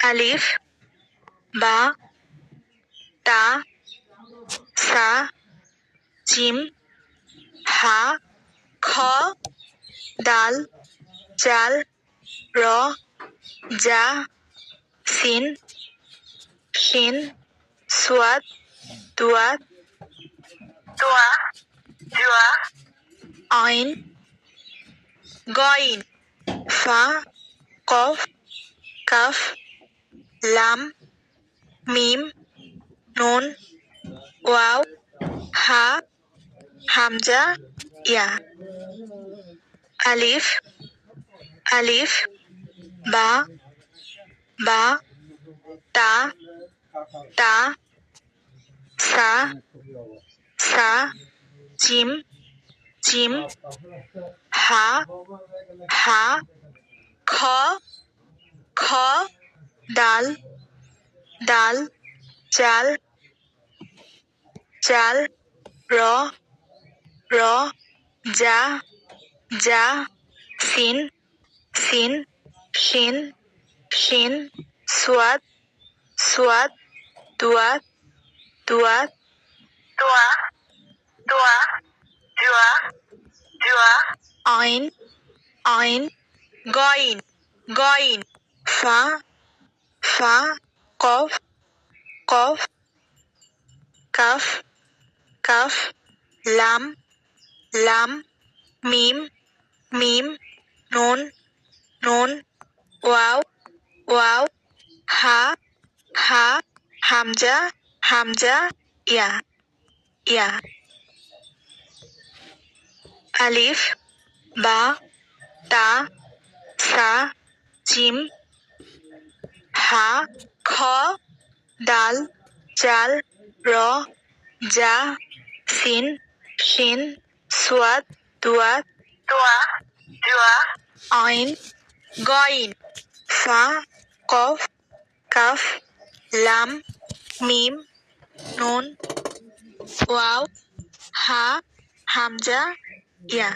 আলিফ বা তা সা জিম হা খ দাল জাল র জা সিন শিন সোয়াদ দুয়াত তোয়া জুয়া আইন গইন ফা কফ কাফ লাম মিম নুন ওয়াও হা হামজা ইয়া আলিফ আলিফ বা তা তা সা সা জিম জিম হা হা খ খ দাল দাল জাল জাল র র জা জা সিন সিন শিন শিন সোয়াদ সোয়াদ দুয়াত দুয়াত তোয়া তোয়া জুয়া জুয়া আইন আইন গইন গইন ফা ফা কফ কফ কাফ কাফ লাম লাম মিম মিম নুন নুন ওয়াও ওয়াও হা হা হামজা হামজা ইয়া ইয়া আলিফ বা তা সা জিম হা খ দাল জাল র জা সিন শিন সোয়াদ দুয়াত তোয়া জুয়া আইন গইন ফা কফ কাফ লাম মিম নুন ওয়াও হা হামজা ইয়া